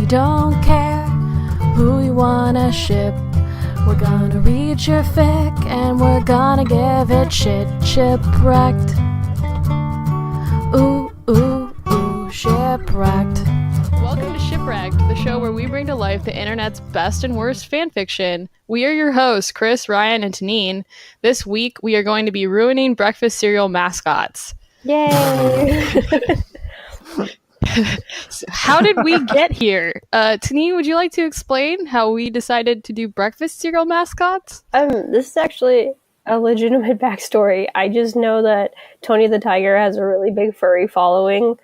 we don't care who you wanna ship. We're gonna read your fic and we're gonna give it shipwrecked. Ooh, ooh, ooh, shipwrecked. Welcome to Shipwrecked, the show where we bring to life the internet's best and worst fanfiction. We are your hosts, Cris, Ryan, and Taneene. This week, we are going to be ruining breakfast cereal mascots. Yay! So how did we get here? Taneene, would you like to explain how we decided to do breakfast cereal mascots? This is actually a legitimate backstory. I just know that Tony the Tiger has a really big furry following,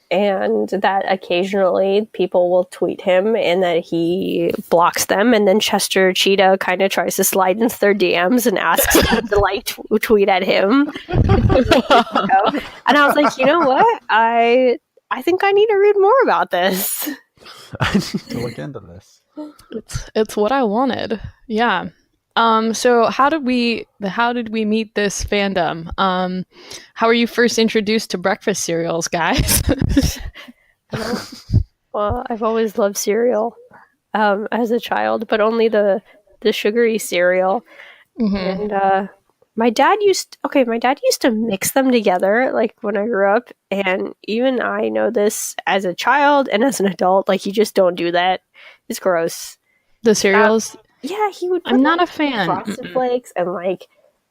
and that occasionally people will tweet him and that he blocks them, and then Chester Cheetah kind of tries to slide into their DMs and asks them to tweet at him. And I was like, you know what? I think I need to read more about this. I need to look into this. It's what I wanted. Yeah. So how did we meet this fandom? How were you first introduced to breakfast cereals, guys? Well, I've always loved cereal as a child, but only the sugary cereal. Mm-hmm. And my dad used to mix them together, like when I grew up, and even I know this as a child and as an adult, like you just don't do that. It's gross. The cereals? Yeah, he would put, I'm not a fan. Frosted Flakes and like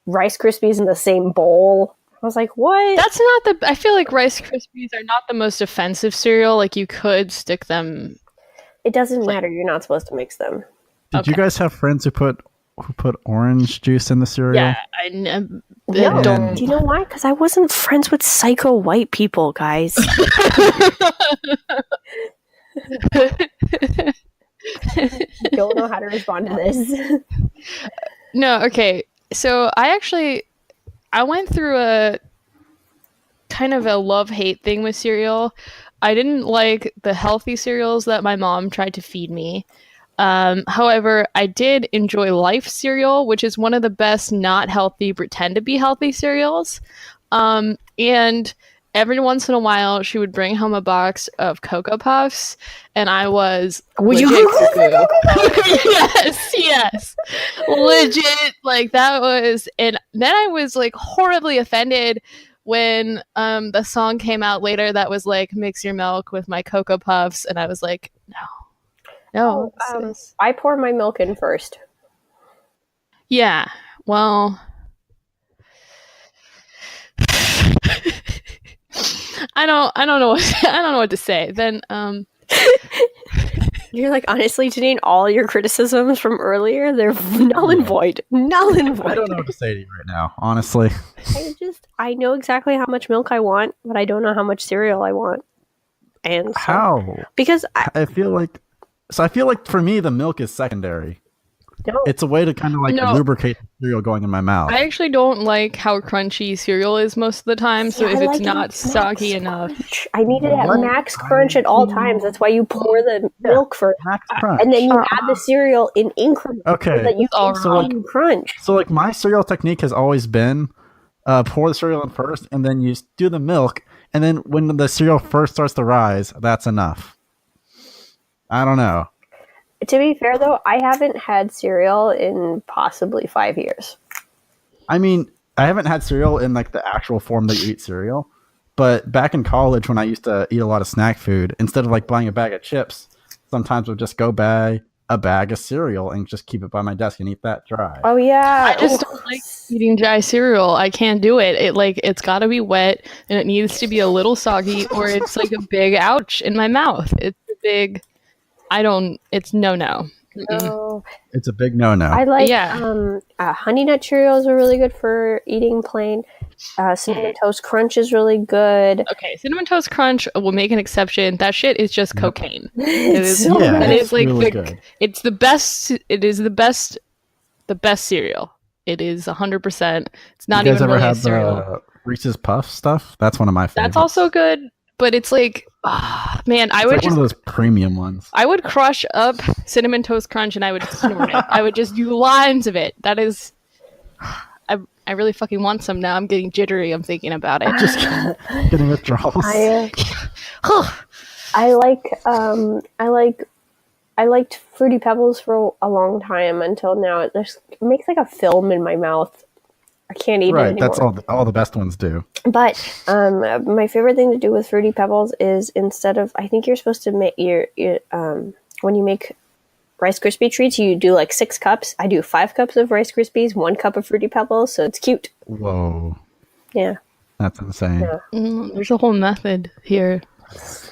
Rice Krispies in the same bowl. I was like, what? That's not I feel like Rice Krispies are not the most offensive cereal. Like you could stick them. It doesn't matter. You're not supposed to mix them. Did you guys have friends who put orange juice in the cereal? Yeah, No. Do you know why? Because I wasn't friends with psycho white people, guys. Don't know how to respond to this. No, okay. So I went through a kind of a love-hate thing with cereal. I didn't like the healthy cereals that my mom tried to feed me. However, I did enjoy Life cereal, which is one of the best not healthy, pretend to be healthy cereals. And every once in a while, she would bring home a box of Cocoa Puffs, and I was legit cuckoo. Yes, legit. Like that was, and then I was like horribly offended when the song came out later that was like "Mix your milk with my Cocoa Puffs," and I was like, no. I pour my milk in first. Yeah. Well. I don't know what to say. Then You're like, honestly, Taneene, all your criticisms from earlier, they're null and void. Null and void. I don't know what to say to you right now, honestly. I know exactly how much milk I want, but I don't know how much cereal I want. And so, how? Because I feel like for me the milk is secondary. No. It's a way to kind of like lubricate the cereal going in my mouth. I actually don't like how crunchy cereal is most of the time, so if it's not soggy enough. I need it at max crunch at all times. That's why you pour the milk first. Max crunch. And then you add the cereal in increments. Okay. So that you can crunch. So like my cereal technique has always been pour the cereal in first, and then you do the milk, and then when the cereal first starts to rise, that's enough. I don't know. To be fair, though, I haven't had cereal in possibly 5 years. I mean, I haven't had cereal in like the actual form that you eat cereal, but back in college when I used to eat a lot of snack food, instead of like buying a bag of chips, sometimes I'd just go buy a bag of cereal and just keep it by my desk and eat that dry. Oh yeah, I just don't like eating dry cereal. I can't do it. It's got to be wet and it needs to be a little soggy, or it's like a big ouch in my mouth. It's a big. It's no. No. It's a big no. I like Honey Nut Cheerios are really good for eating plain. Cinnamon Toast Crunch is really good. Okay, Cinnamon Toast Crunch will make an exception. That shit is just cocaine. It is like really good. It's the best. It is the best cereal. It is 100%. It's not even really a cereal. The Reese's Puff stuff? That's one of my favorites. That's also good, but it's like, man, I would like one of those premium ones. I would crush up Cinnamon Toast Crunch and I would snort it. I would just do lines of it. That is, I really fucking want some now. I'm getting jittery. I'm thinking about it. Just getting withdrawals. I like I liked Fruity Pebbles for a long time until now. It makes like a film in my mouth. I can't eat it Right, anymore. that's all the best ones do. But my favorite thing to do with Fruity Pebbles is instead of, I think you're supposed to make when you make Rice Krispie treats, you do like 6 cups. I do 5 cups of Rice Krispies, 1 cup of Fruity Pebbles, so it's cute. Whoa, Yeah. that's insane. Yeah. There's a whole method here.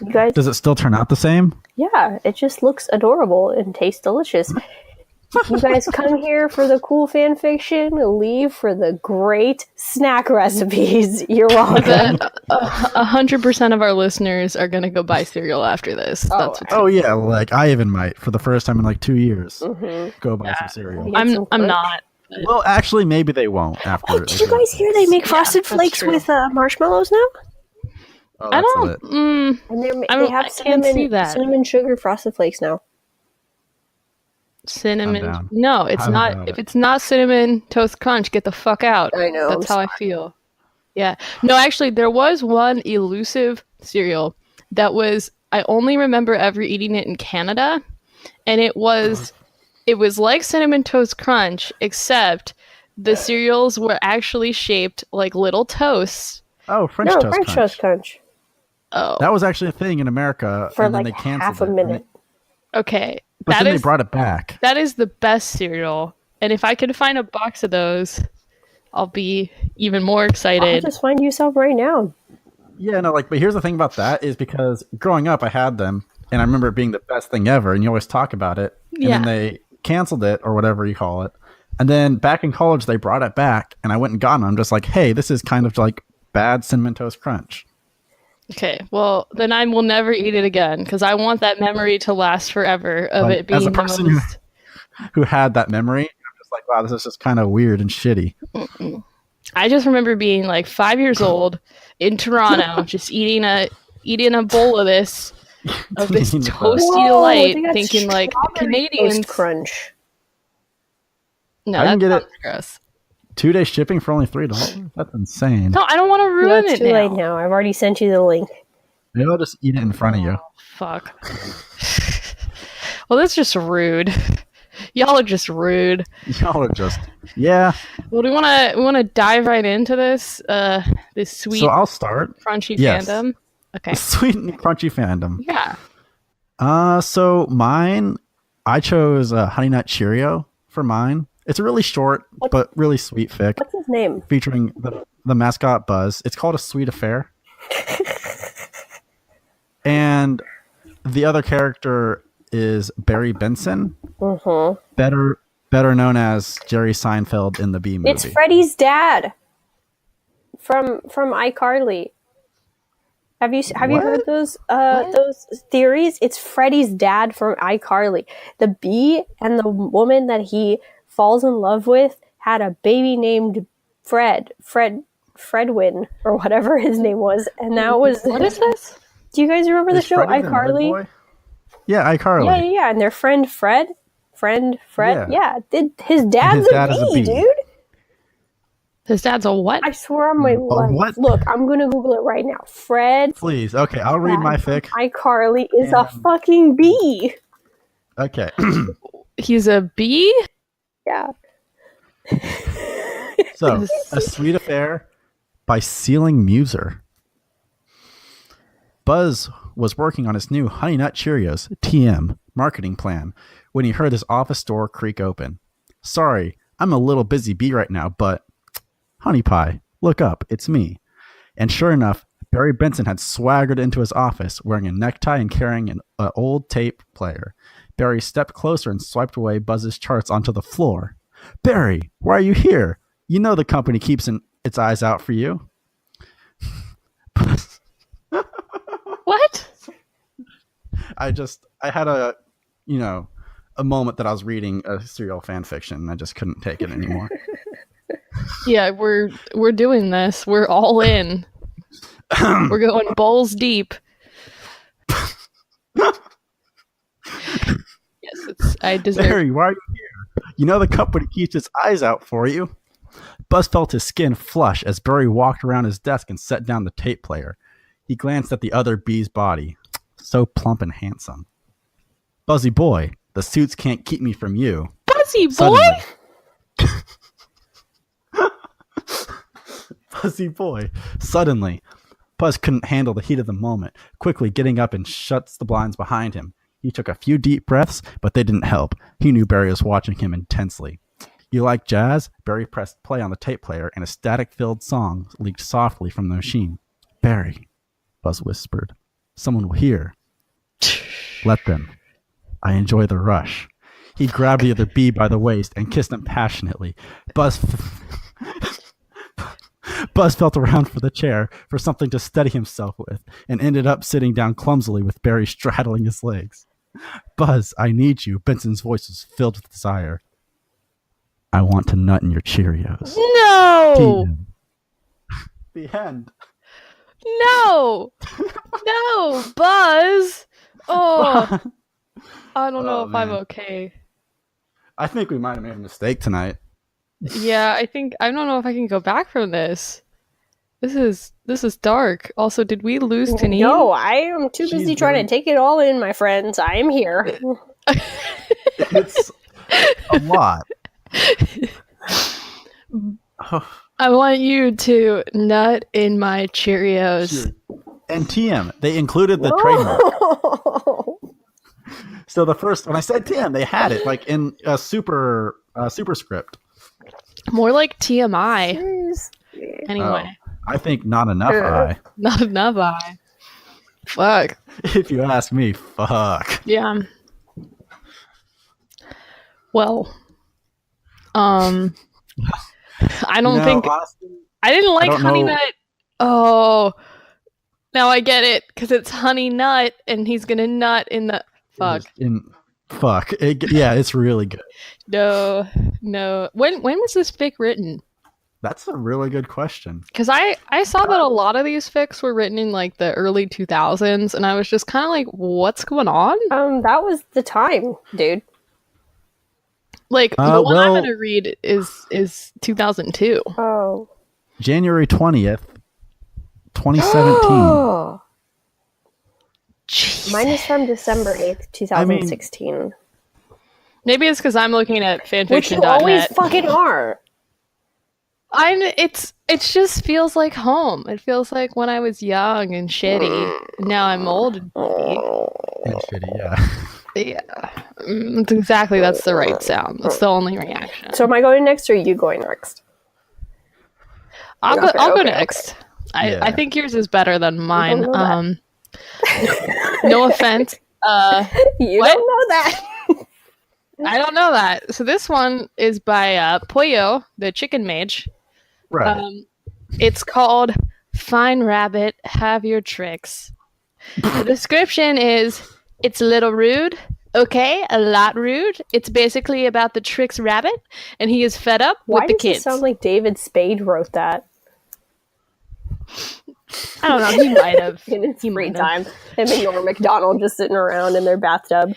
You guys, Does it still turn out the same? yeah, it just looks adorable and tastes delicious. You guys come here for the cool fan fiction, leave for the great snack recipes. You're welcome. 100% of our listeners are gonna go buy cereal after this. That's what's Oh yeah, like I even might for the first time in like 2 years go buy some cereal. Get some I'm Crunch. not. Well, actually, maybe they won't after. Oh, did you guys hear they make Frosted that's Flakes true. with marshmallows now? Oh, I that's don't. lit. And they have I can't see that. cinnamon sugar Frosted Flakes now. Cinnamon. down. No, it's I'm not. about If it. it's not cinnamon toast crunch, get the fuck out. I know, That's I'm how I feel. Yeah. No, actually, there was one elusive cereal that was. I only remember ever eating it in Canada, and it was like cinnamon toast crunch, except the cereals were actually shaped like little toasts. Oh, French No, toast French crunch. toast crunch Oh, That was actually a thing in America, for and then like they canceled half a it. And minute. okay. But That then they is brought it back. that is the best cereal, and if I could find a box of those, I'll be even more I'll excited. just find you some right now. Yeah, no, like, but here's the thing about that is because growing up, I had them, and I remember it being the best thing ever, and you always talk about it. And Yeah. then they canceled it, or whatever you call it. And then back in college, they brought it back, and I went and got them. I'm just like, hey, this is kind of like bad Cinnamon Toast Crunch. Okay, well then I will never eat it again because I want that memory to last forever of Like, it being as a the person most. who had that memory, I'm just like, wow, this is just kind of weird and shitty. I just remember being like 5 years old in Toronto, just eating a bowl of this Eating the toasty Whoa, delight, they got thinking like strawberry Canadians. Toast crunch. No, I can that get sounds it. gross. 2-day shipping for only $3. That's insane. No, I don't want to No, ruin it's it too late now. now. I've already sent you the link. Maybe I'll just eat it in front of you. Fuck. Well, that's just rude. Y'all are just rude. Y'all are just, yeah. Well, we want to dive right into this sweet, So I'll start. crunchy yes. fandom. Okay. Sweet and crunchy fandom. Yeah. So mine, I chose Honey Nut Cheerio for mine. It's a really short but really sweet fic What's his name? featuring the mascot Buzz. It's called A Sweet Affair. And the other character is Barry Benson, better known as Jerry Seinfeld in the Bee Movie. It's Freddy's dad from iCarly. Have you heard those theories? It's Freddy's dad from iCarly. The bee and the woman that he falls in love with had a baby named Fredwin or whatever his name was, and that was What is this? Do you guys remember the Is show Freddy the nerd iCarly? boy? Yeah, iCarly. Yeah, and their friend Fred. Yeah. His dad's his dad is a a bee, bee. dude. His dad's a what? I swear on my life. what? Look, I'm gonna Google it right now. Fred Please. Okay, I'll read my fic. iCarly is a fucking bee. Okay. He's a bee? Yeah. So, A Sweet Affair by Ceiling Muser. Buzz was working on his new Honey Nut Cheerios TM marketing plan when he heard his office door creak open. Sorry, I'm a little busy bee right now, but Honey Pie, look up, it's me. And sure enough, Barry Benson had swaggered into his office wearing a necktie and carrying an old tape player. Barry stepped closer and swiped away Buzz's charts onto the floor. Barry, why are you here? You know the company keeps its eyes out for you. What? I had a moment that I was reading a serial fan fiction and I just couldn't take it anymore. Yeah, we're doing this. We're all in. We're going balls deep. Yes, I deserve. Barry, why are you here? You know the company keeps its eyes out for you. Buzz felt his skin flush as Barry walked around his desk and set down the tape player. He glanced at the other bee's body. So plump and handsome. Buzzy boy, the suits can't keep me from you. Buzzy boy? Suddenly, Buzzy boy. Suddenly, Buzz couldn't handle the heat of the moment, quickly getting up and shuts the blinds behind him. He took a few deep breaths, but they didn't help. He knew Barry was watching him intensely. You like jazz? Barry pressed play on the tape player, and a static-filled song leaked softly from the machine. Barry, Buzz whispered. Someone will hear. Let them. I enjoy the rush. He grabbed the other bee by the waist and kissed him passionately. Buzz felt around for the chair, for something to steady himself with, and ended up sitting down clumsily with Barry straddling his legs. Buzz, I need you. Benson's voice was filled with desire. I want to nut in your Cheerios. No! The end. No! No, Buzz! Oh, I don't know if I'm okay. I think we might have made a mistake tonight. Yeah, I don't know if I can go back from this. This is dark. Also, did we lose Taneene? No, I am too busy She's trying doing- to take it all in, my friends. I am here. It's a lot. I want you to nut in my Cheerios. And TM, they included the trademark. So the first, when I said TM, they had it like in a superscript. More like TMI. Seriously. Anyway, I think not enough I. not enough I. Fuck. If you ask me, fuck. Yeah. Well, I don't think honestly, I didn't like don't Honey know. Nut. Oh, now I get it because it's Honey Nut and he's gonna nut in the fuck. Yeah, it's really good. No. When was this fic written? That's a really good question. Because I saw that a lot of these fics were written in like the early 2000s, and I was just kind of like, what's going on? That was the time, dude. Like the one I'm well- gonna read is 2002. Oh. January 20th, 2017. Oh. Jesus. Mine is from December 8th, 2016. Maybe it's because I'm looking at Which you always fanfiction.net. fucking are. It just feels like home. It feels like when I was young and shitty. Now I'm old and shitty. And shitty, yeah. Yeah. That's the right sound. That's the only reaction. So am I going next or are you going next? I'll Okay, go okay, next. Yeah. I think yours is better than mine. don't know No offense. You What? don't know that. I don't know that. So this one is by Pollo, the chicken mage. Right. It's called Fine Rabbit, Have Your Tricks. The description is, it's a little rude. Okay, a lot rude. It's basically about the Tricks rabbit, and he is fed up Why with the does kids. it sound like David Spade wrote that I don't know. He might have. in his He free might have. time? Him and Norm MacDonald just sitting around in their bathtub.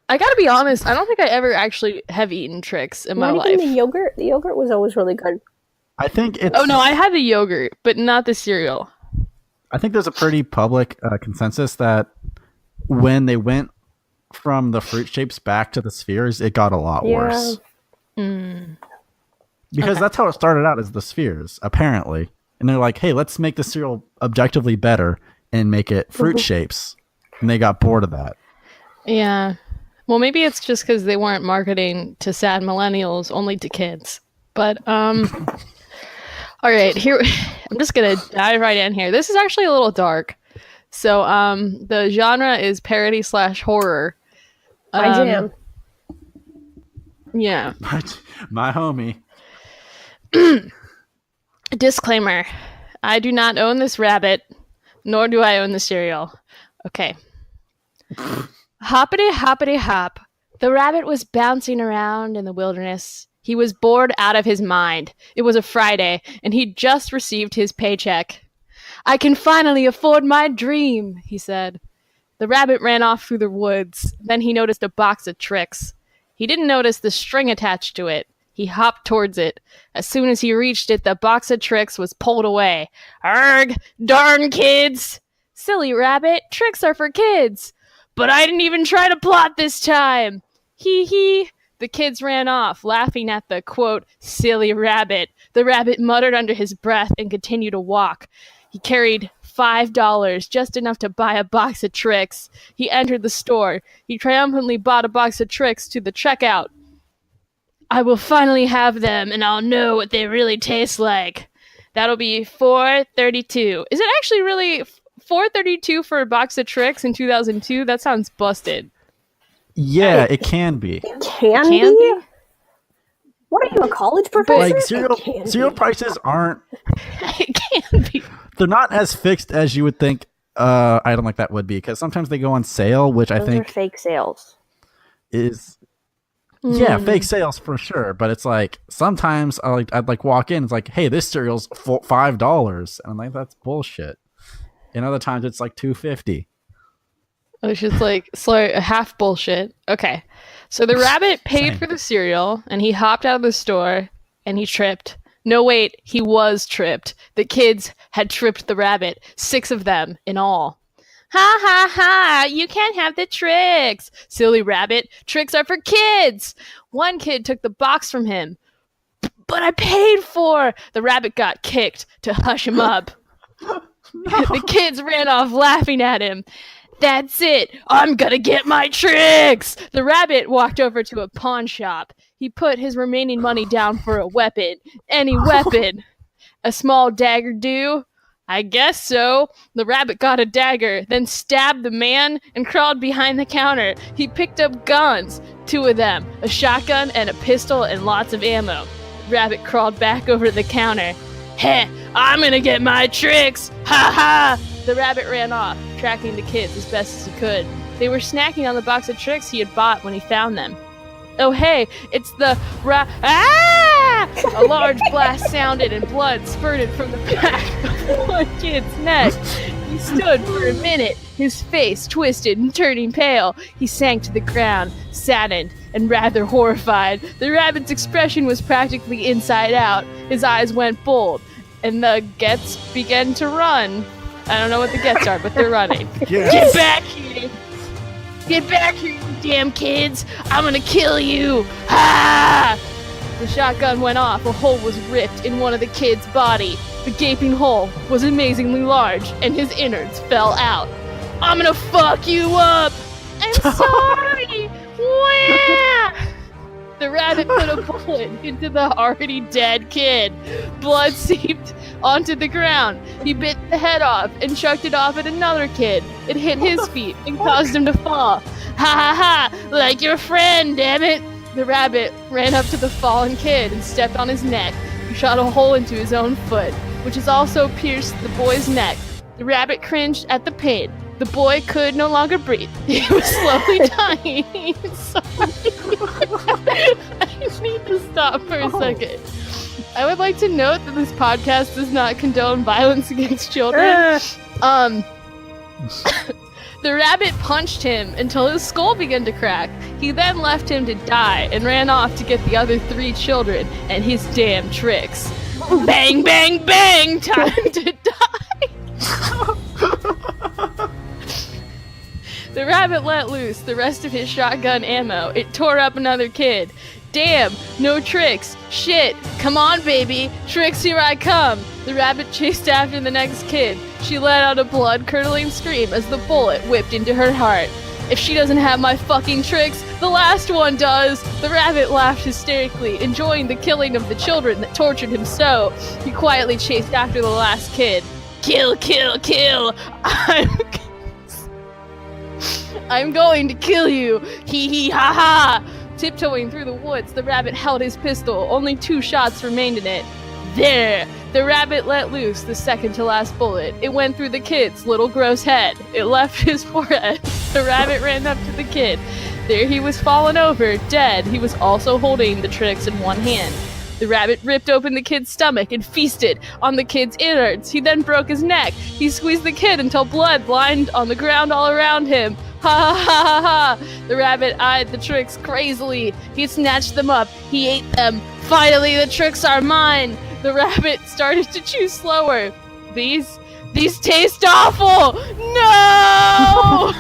I gotta be honest. I don't think I ever actually have eaten Tricks in my Not life. even the yogurt. The yogurt was always really good. I think it's. Oh no, I had the yogurt, but not the cereal. I think there's a pretty public consensus that when they went from the fruit shapes back to the spheres, it got a lot Yeah. worse. Because that's how it started out, as the spheres, apparently. And they're like, hey, let's make the cereal objectively better and make it fruit shapes. And they got bored of that. Yeah. Well, maybe it's just because they weren't marketing to sad millennials, only to kids. But all right, here I'm just gonna dive right in here. This is actually a little dark. So the genre is parody / horror. My jam. Yeah. My homie. Disclaimer. I do not own this rabbit, nor do I own the cereal. Okay. Hoppity hoppity hop. The rabbit was bouncing around in the wilderness. He was bored out of his mind. It was a Friday, and he'd just received his paycheck. I can finally afford my dream, he said. The rabbit ran off through the woods. Then he noticed a box of tricks. He didn't notice the string attached to it. He hopped towards it. As soon as he reached it, the box of tricks was pulled away. Arrgh! Darn kids! Silly rabbit, tricks are for kids. But I didn't even try to plot this time. Hee hee. The kids ran off, laughing at the, quote, silly rabbit. The rabbit muttered under his breath and continued to walk. He carried $5, just enough to buy a box of tricks. He entered the store. He triumphantly bought a box of tricks to the checkout. I will finally have them, and I'll know what they really taste like. That'll be $4.32. Is it actually really $4.32 for a box of tricks in 2002? That sounds busted. Yeah, it can be. Can be? What are you, a college professor? Like cereal prices aren't. It can be. They're not as fixed as you would think. Item like that would be, because sometimes they go on sale, which I think are fake sales. Is fake sales for sure. But it's like sometimes I'd walk in, it's like, hey, this cereal's $5, and I'm like, that's bullshit. And other times it's like $2.50. It's just like half bullshit. Okay. So the rabbit paid for the cereal and he hopped out of the store and he tripped. No, wait, he was tripped. The kids had tripped the rabbit, 6 of them in all. Ha ha ha, you can't have the tricks. Silly rabbit, tricks are for kids. One kid took the box from him. But I paid for. The rabbit got kicked to hush him up. The kids ran off laughing at him. That's it! I'm gonna get my tricks! The rabbit walked over to a pawn shop. He put his remaining money down for a weapon. Any weapon. A small dagger do? I guess so. The rabbit got a dagger, then stabbed the man and crawled behind the counter. He picked up guns, 2 of them, a shotgun and a pistol and lots of ammo. The rabbit crawled back over the counter. Heh, I'm gonna get my tricks! Ha ha! The rabbit ran off, tracking the kids as best as he could. They were snacking on the box of tricks he had bought when he found them. Oh hey, it's the Ah! A large blast sounded and blood spurted from the back of one kid's neck. He stood for a minute, his face twisted and turning pale. He sank to the ground, saddened and rather horrified. The rabbit's expression was practically inside out. His eyes went bold, and the gets began to run. I don't know what the gets are, but they're running. Yes. Get back here! Get back here, you damn kids! I'm gonna kill you! Ha! The shotgun went off. A hole was ripped in one of the kids' body. The gaping hole was amazingly large, and his innards fell out. I'm gonna fuck you up! I'm sorry! Wah! The rabbit put a bullet into the already dead kid. Blood seeped onto the ground. He bit the head off and chucked it off at another kid. It hit his feet and caused him to fall. Ha ha ha! Like your friend, damn it! The rabbit ran up to the fallen kid and stepped on his neck. He shot a hole into his own foot, which has also pierced the boy's neck. The rabbit cringed at the pain. The boy could no longer breathe. He was slowly dying. I need to stop for a second. I would like to note that this podcast does not condone violence against children. The rabbit punched him until his skull began to crack. He then left him to die and ran off to get the other 3 children and his damn tricks. Bang, bang, bang! Time to die! The rabbit let loose the rest of his shotgun ammo. It tore up another kid. Damn, no tricks. Shit, come on, baby. Tricks, here I come. The rabbit chased after the next kid. She let out a blood-curdling scream as the bullet whipped into her heart. If she doesn't have my fucking tricks, the last one does. The rabbit laughed hysterically, enjoying the killing of the children that tortured him so. He quietly chased after the last kid. Kill, kill, kill. I'm going to kill you! Hee hee ha ha! Tiptoeing through the woods, the rabbit held his pistol. Only 2 shots remained in it. There! The rabbit let loose the second to last bullet. It went through the kid's little gross head. It left his forehead. The rabbit ran up to the kid. There he was fallen over, dead. He was also holding the tricks in one hand. The rabbit ripped open the kid's stomach and feasted on the kid's innards. He then broke his neck. He squeezed the kid until blood lined on the ground all around him. Ha ha ha ha! The rabbit eyed the tricks crazily. He snatched them up. He ate them. Finally, the tricks are mine. The rabbit started to chew slower. These taste awful! No!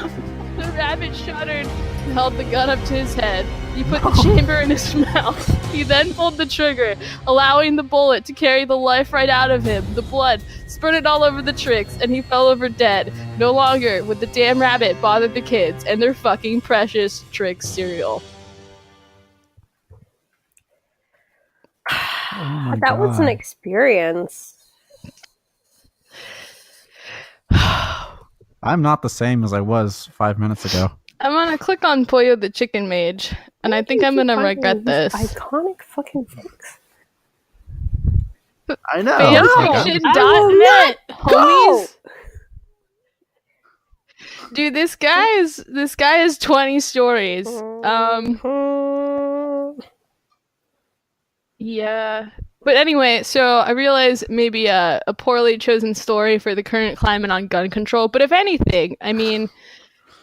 The rabbit shuddered and held the gun up to his head. He put the chamber in his mouth. He then pulled the trigger, allowing the bullet to carry the life right out of him. The blood spurted all over the Trix, and he fell over dead. No longer would the damn rabbit bother the kids and their fucking precious Trix cereal. Oh That was an experience. I'm not the same as I was 5 minutes ago. I'm gonna click on Pollo the Chicken Mage, and I think I'm gonna regret this. Iconic fucking things. I know. Fanfiction.net, homies. Dude, this guy is 20 stories. Yeah. But anyway, so I realize maybe a poorly chosen story for the current climate on gun control, but if anything, I mean,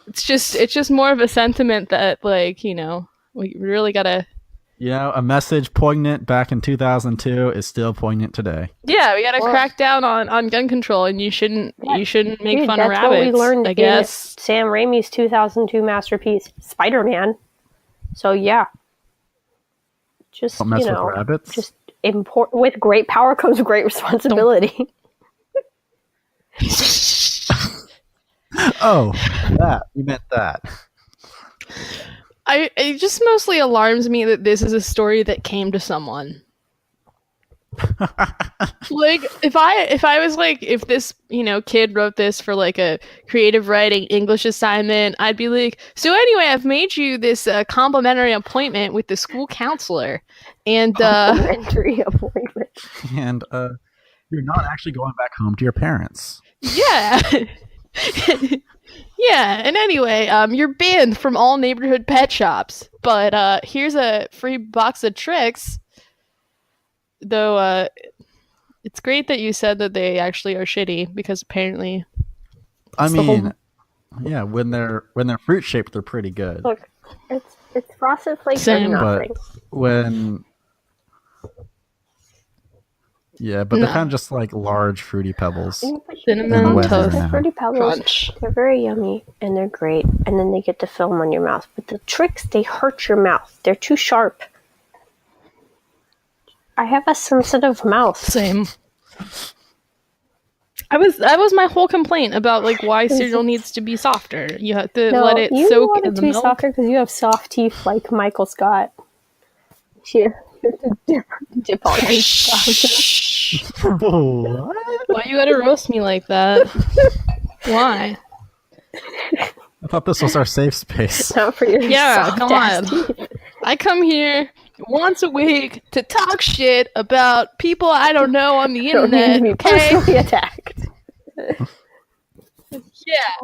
it's just more of a sentiment that, like, you know, we really gotta... You know, a message poignant back in 2002 is still poignant today. Yeah, we gotta crack down on gun control, and you shouldn't make fun of rabbits, That's what we learned I guess. in Sam Raimi's 2002 masterpiece, Spider-Man. So yeah. Just, Don't mess you know, with rabbits. just important. With great power comes great responsibility. Oh, that. You meant that. It just mostly alarms me that this is a story that came to someone. Like, if I was like, if this, you know, kid wrote this for like a creative writing English assignment, I'd be like, so anyway, I've made you this complimentary appointment with the school counselor, and Complimentary appointment. And you're not actually going back home to your parents. yeah. Yeah, and anyway, you're banned from all neighborhood pet shops, but here's a free box of Trix. Though it's great that you said that they actually are shitty, because apparently I mean, yeah, when they're fruit shaped, they're pretty good. Look, it's frosted flakes or Same. nothing. But when they're kind of just like large fruity pebbles. cinnamon weather toast now. The fruity pebbles, crunch. they're very yummy and they're great, and then they get to film on your mouth. But the Trix, they hurt your mouth. They're too sharp. I have a sensitive mouth. Same. That was my whole complaint about like why cereal needs to be softer. You have to let it you soak want in it the to be milk. softer because you have soft teeth like Michael Scott. You have to dip all your stuff. What? Why you gotta roast me like that? Why? I thought this was our safe space. Not for your Yeah, soft come ass on. teeth. I come here once a week to talk shit about people I don't know on the You don't need internet. to be Okay? personally attacked. Yeah.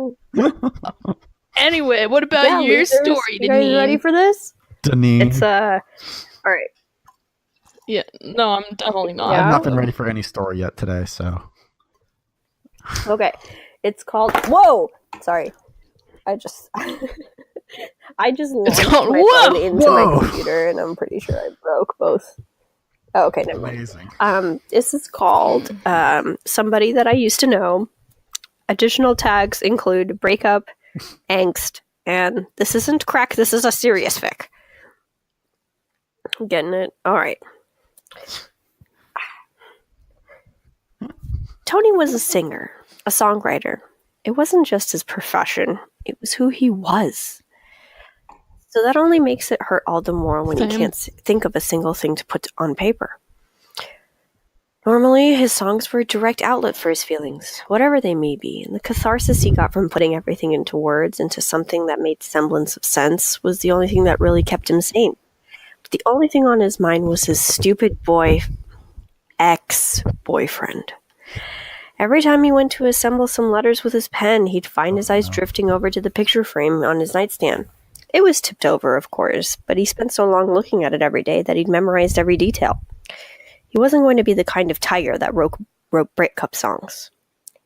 Anyway, what about Yeah, your losers, story, you guys Taneene? ready for this? Taneene. It's all right. Yeah, no, I'm definitely not. Yeah. I've not been ready for any story yet today, so. Okay, it's called. Whoa! Sorry, I just launched called my Whoa! phone into Whoa! my computer, and I'm pretty sure I broke both. Oh, okay, never mind. Amazing. This is called Somebody That I Used to Know. Additional tags include breakup, angst, and this isn't crack. This is a serious fic. Getting it? All right. Tony was a singer, a songwriter. It wasn't just his profession, it was who he was. So that only makes it hurt all the more when you Same. can't think of a single thing to put on paper. Normally, his songs were a direct outlet for his feelings, whatever they may be, and the catharsis he got from putting everything into words, into something that made semblance of sense, was the only thing that really kept him sane. But the only thing on his mind was his stupid ex-boyfriend. Every time he went to assemble some letters with his pen, he'd find his eyes drifting over to the picture frame on his nightstand. It was tipped over, of course, but he spent so long looking at it every day that he'd memorized every detail. He wasn't going to be the kind of tiger that wrote breakup songs.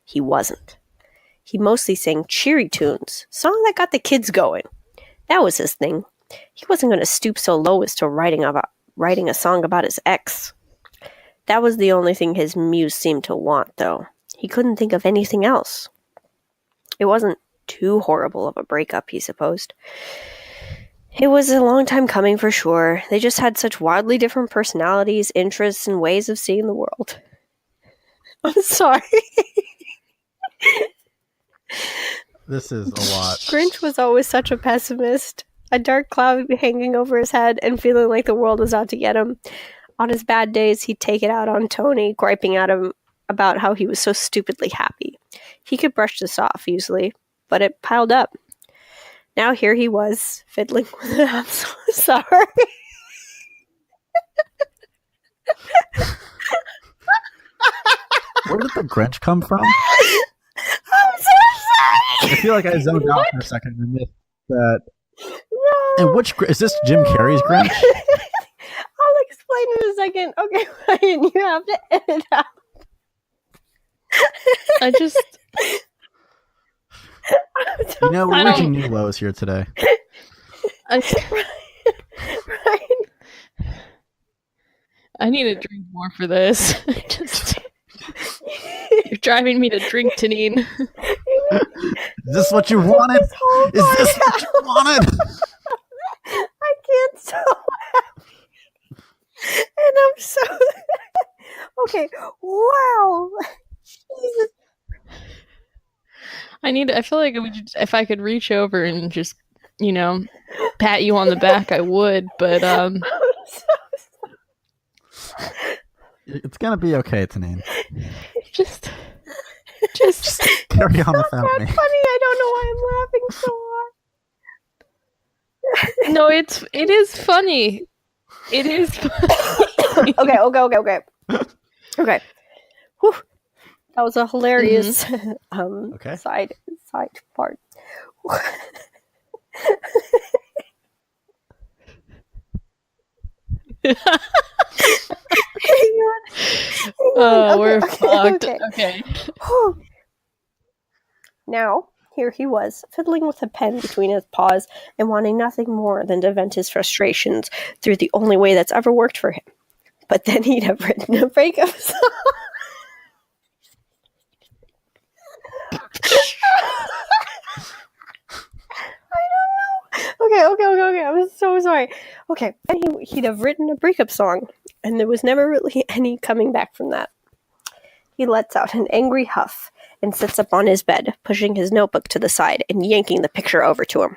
He wasn't. He mostly sang cheery tunes, song that got the kids going. That was his thing. He wasn't going to stoop so low as to writing a song about his ex. That was the only thing his muse seemed to want, though. He couldn't think of anything else. It wasn't too horrible of a breakup, he supposed. It was a long time coming for sure. They just had such wildly different personalities, interests, and ways of seeing the world. I'm sorry. This is a lot. Grinch was always such a pessimist. A dark cloud hanging over his head and feeling like the world was out to get him. On his bad days, he'd take it out on Tony, griping at him about how he was so stupidly happy. He could brush this off easily, but it piled up. Now here he was, fiddling with it. I'm so sorry. Where did the Grinch come from? I'm so sorry. I feel like I zoned out for a second and missed that. No. And which is this Jim Carrey's Grinch? I'll explain in a second. Okay, Ryan, you have to edit out. I just... You know, we're reaching new lows here today. I need to drink more for this. You're driving me to drink, Taneene. Is this what you wanted? Is this what you wanted? I can't stop laughing. And I'm so... Okay, wow. Jesus. I feel like if I could reach over and just, pat you on the back, I would, but, I'm so It's gonna be okay, Taneene. just Carry on without not me. funny. I don't know why I'm laughing so hard. no, it is funny. It is funny. Okay. Whew. That was a hilarious Okay. side part. Oh, we're fucked. Okay. Now, here he was, fiddling with a pen between his paws and wanting nothing more than to vent his frustrations through the only way that's ever worked for him. But then he'd have written a breakup song. Okay. I'm so sorry. Okay, and he'd have written a breakup song, and there was never really any coming back from that. He lets out an angry huff and sits up on his bed, pushing his notebook to the side and yanking the picture over to him.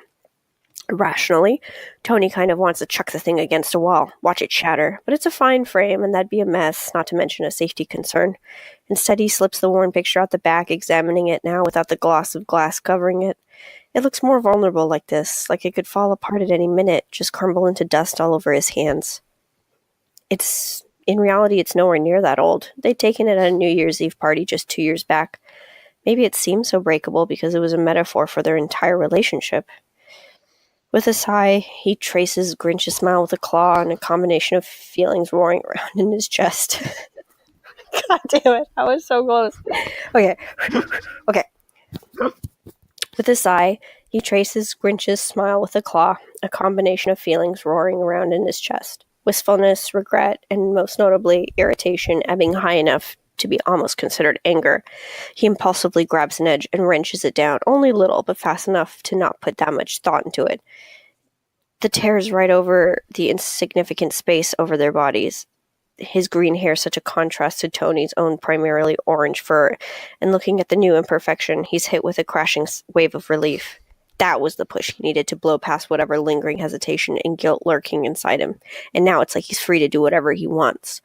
Irrationally, Tony kind of wants to chuck the thing against a wall, watch it shatter, but it's a fine frame, and that'd be a mess, not to mention a safety concern. Instead, he slips the worn picture out the back, examining it now without the gloss of glass covering it. It looks more vulnerable like this, like it could fall apart at any minute, just crumble into dust all over his hands. In reality, it's nowhere near that old. They'd taken it at a New Year's Eve party just 2 years back. Maybe it seemed so breakable because it was a metaphor for their entire relationship. With a sigh, he traces Grinch's smile with a claw and a combination of feelings roaring around in his chest. God damn it, I was so close. Okay. With a sigh, he traces Grinch's smile with a claw, a combination of feelings roaring around in his chest. Wistfulness, regret, and most notably, irritation ebbing high enough to be almost considered anger. He impulsively grabs an edge and wrenches it down, only little, but fast enough to not put that much thought into it. The tears right over the insignificant space over their bodies. His green hair such a contrast to Tony's own primarily orange fur, and looking at the new imperfection, he's hit with a crashing wave of relief. That was the push he needed to blow past whatever lingering hesitation and guilt lurking inside him, and now it's like he's free to do whatever he wants.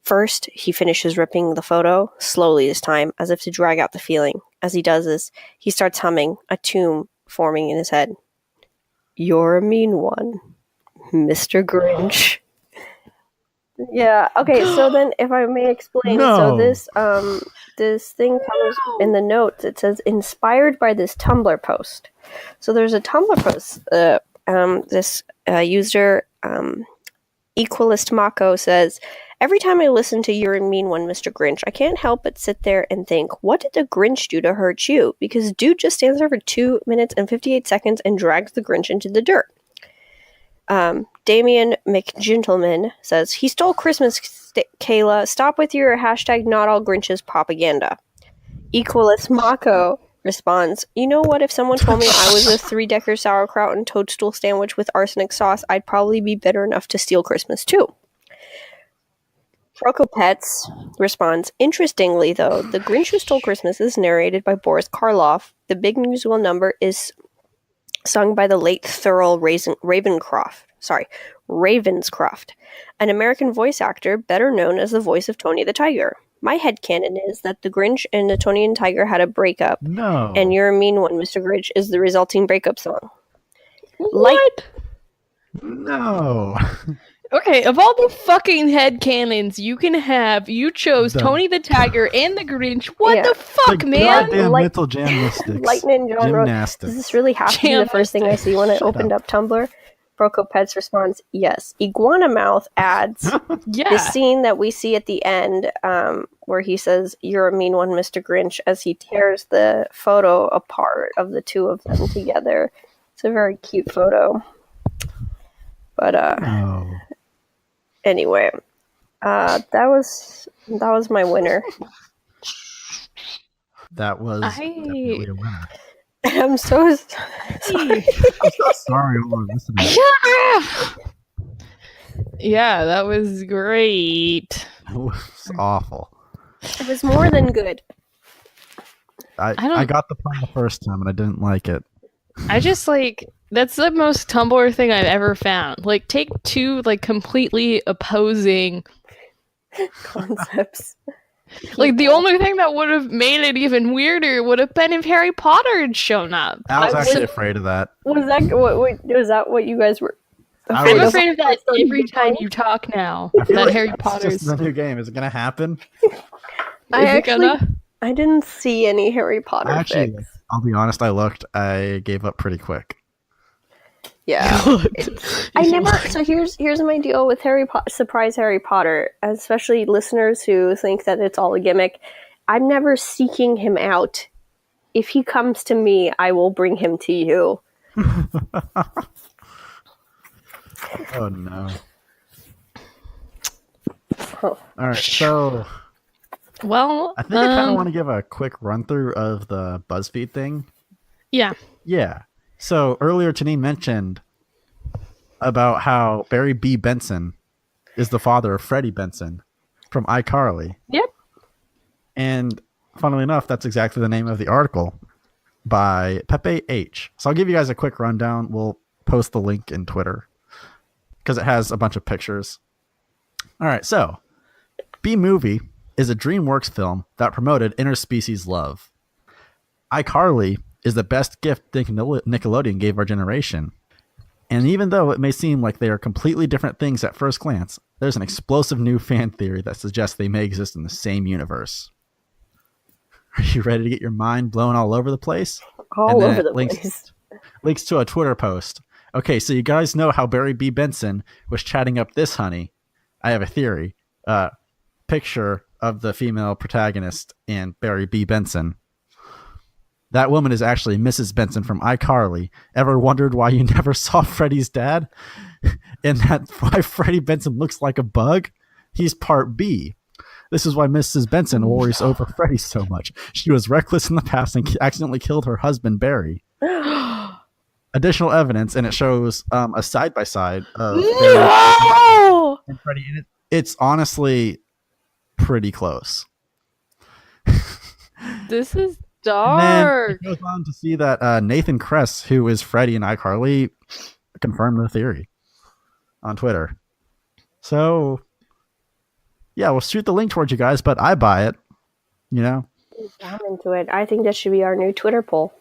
First, he finishes ripping the photo, slowly this time, as if to drag out the feeling. As he does this, he starts humming, a tune forming in his head. You're a mean one, Mr. Grinch. Yeah, okay, so then if I may explain, so this thing comes in the notes, it says, inspired by this Tumblr post. So there's a Tumblr post, this user, Equalist Mako says, every time I listen to You're a Mean One, Mr. Grinch, I can't help but sit there and think, what did the Grinch do to hurt you? Because dude just stands there for 2 minutes and 58 seconds and drags the Grinch into the dirt. Damien McGentleman says, he stole Christmas, Kayla. Stop with your hashtag not all Grinches propaganda. Equalist Mako responds, "You know what? If someone told me I was a 3-decker sauerkraut and toadstool sandwich with arsenic sauce, I'd probably be bitter enough to steal Christmas too." Prokopets responds, "Interestingly, though, The Grinch Who Stole Christmas is narrated by Boris Karloff. The big musical number is sung by the late Thurl Ravenscroft, an American voice actor better known as the voice of Tony the Tiger. My headcanon is that the Grinch and the Tony and Tiger had a breakup, No. and You're a Mean One, Mr. Grinch is the resulting breakup song." What? No. Okay, of all the fucking headcanons you can have, you chose Tony the Tiger and the Grinch. What the fuck, man? Goddamn mental gymnastics. Lightning John wrote, Gymnastics. "Does this really have to be the first thing I see when I opened up Tumblr?" Prokopets responds, "Yes." Iguana Mouth adds, Yeah. the scene that we see at the end, where he says, "You're a mean one, Mr. Grinch," as he tears the photo apart of the two of them together. It's a very cute photo. But Oh. anyway, that was my winner. That was definitely a winner. I'm so sorry. I'm so sorry, all our listeners. Yeah, that was great. It was awful. It was more than good. I got the pun the first time and I didn't like it. I just that's the most Tumblr thing I've ever found. Like, take two completely opposing Concepts. Like, the only thing that would have made it even weirder would have been if Harry Potter had shown up. I was actually afraid of that. Was that what you guys were? I'm afraid of that every time you talk now. That Harry Potter's just the new game. Is it gonna happen? I didn't see any Harry Potter Actually, fics. I'll be honest. I looked. I gave up pretty quick. Yeah. I never. So here's my deal with surprise Harry Potter, especially listeners who think that it's all a gimmick. I'm never seeking him out. If he comes to me, I will bring him to you. Oh no. Oh. All right, so Well, I think I kind of want to give a quick run through of the BuzzFeed thing. Yeah. Yeah. So earlier, Taneene mentioned about how Barry B. Benson is the father of Freddie Benson from iCarly. Yep. And funnily enough, that's exactly the name of the article by Pepe H. So I'll give you guys a quick rundown. We'll post the link in Twitter because it has a bunch of pictures. All right, so B-Movie is a DreamWorks film that promoted interspecies love. iCarly is the best gift Nickelodeon gave our generation. And even though it may seem like they are completely different things at first glance, there's an explosive new fan theory that suggests they may exist in the same universe. Are you ready to get your mind blown all over the place? All over the place. Links to a Twitter post. Okay, so you guys know how Barry B. Benson was chatting up this honey. I have a theory. Picture of the female protagonist and Barry B. Benson. That woman is actually Mrs. Benson from iCarly. Ever wondered why you never saw Freddie's dad? And that why Freddie Benson looks like a bug? He's part B. This is why Mrs. Benson worries over Freddie so much. She was reckless in the past and accidentally killed her husband, Barry. Additional evidence, and it shows a side-by-side of Barry and Freddie. And it's honestly pretty close. This is And then dark. it goes on to see that Nathan Kress, who is Freddie in iCarly, confirmed the theory on Twitter. So, yeah, we'll shoot the link towards you guys, but I buy it. You know? I'm into it. I think that should be our new Twitter poll.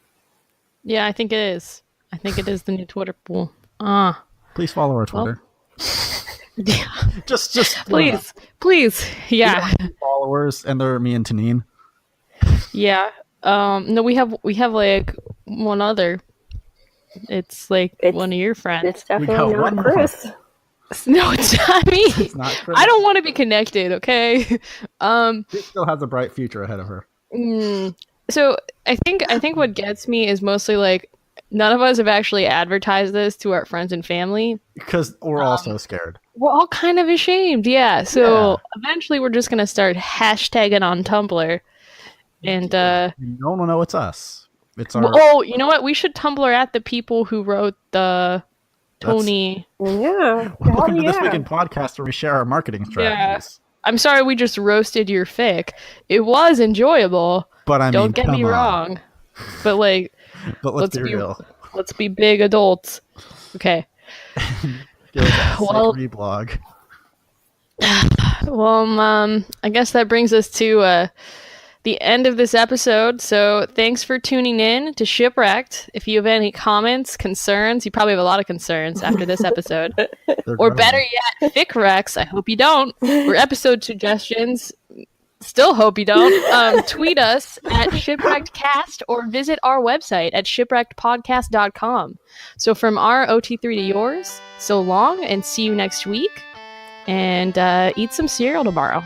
Yeah, I think it is. I think it is the new Twitter pool. Please follow our Twitter. Yeah. Just Please. Yeah. followers, and they're me and Taneene. Yeah. No, we have like one other. It's one of your friends. It's definitely got not one more. Chris. No, it's not me. It's not Chris. I don't want to be connected, okay? She still has a bright future ahead of her. So I think what gets me is mostly none of us have actually advertised this to our friends and family. Because we're all so scared. We're all kind of ashamed, yeah. So eventually we're just gonna start hashtagging on Tumblr. And No one will know it's us. It's our. Oh, you know what? We should Tumblr at the people who wrote the Tony. Yeah. Welcome to Hell This Week yeah. in Podcast, where we share our marketing strategies. I'm sorry we just roasted your fic. It was enjoyable. But I mean, Don't get me come on. wrong. But like, But let's be real. let's be big adults. Okay. Give us a sick Well- reblog. Well, I guess that brings us to the end of this episode. So thanks for tuning in to Shipwrecked. If you have any comments, concerns, you probably have a lot of concerns after this episode. They're Or growing. better yet, fic wrecks. I hope you don't. Or episode suggestions. Still hope you don't. Tweet us at shipwreckedcast or visit our website at shipwreckedpodcast.com. So from our OT3 to yours, so long and see you next week. And eat some cereal tomorrow.